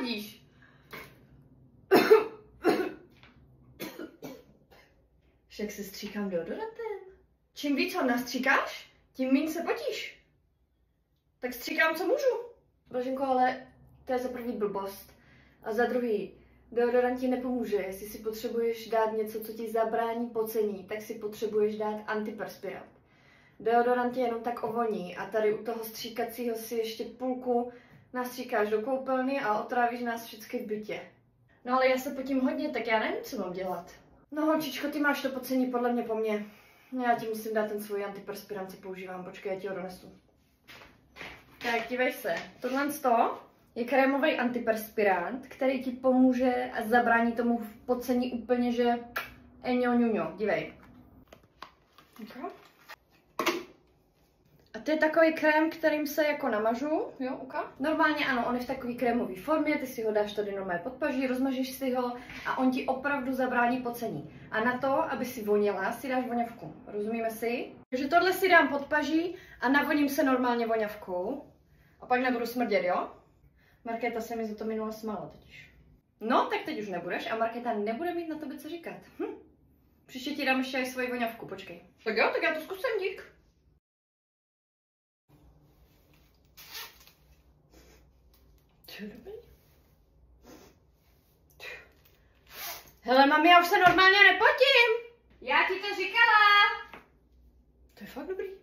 zavádíš? Však se stříkám deodorantem. Čím víc ho nastříkáš, tím méně se potíš. Tak stříkám, co můžu. Blaženko, ale to je za první blbost. A za druhý, deodorant ti nepomůže. Jestli si potřebuješ dát něco, co ti zabrání pocení, tak si potřebuješ dát antiperspirant. Deodorant je jenom tak ovoní a tady u toho stříkacího si ještě půlku nastříkáš do koupelny a otrávíš nás všechny v bytě. No ale já se potím hodně, tak já nevím, co mám dělat. No holčičko, ty máš to pocení podle mě po mně. Já ti musím dát ten svůj antiperspirant, co používám. Počkej, já ti ho donesu. Tak, dívej se. Tohle je krémový antiperspirant, který ti pomůže a zabrání tomu pocení úplně, že eňo ňuňo. Dívej. Okay. A to je takový krém, kterým se jako namažu, jo, uka? Normálně ano, on je v takový krémový formě, ty si ho dáš tady normálně pod paží, rozmažeš si ho a on ti opravdu zabrání pocení. A na to, aby si vonila, si dáš voňavku. Rozumíme si? Takže tohle si dám pod paží a navoním se normálně voňavkou. A pak nebudu smrdět, jo? Markéta se mi za to minule smála totiž. No, tak teď už nebudeš a Markéta nebude mít na tebe co říkat. Příště ti dám ještě aj svoji voňavku, počkej. Tak jo, tak já to zkusím, dík. Hele, mami, já už se normálně nepotím. Já ti to říkala. To je fakt dobrý.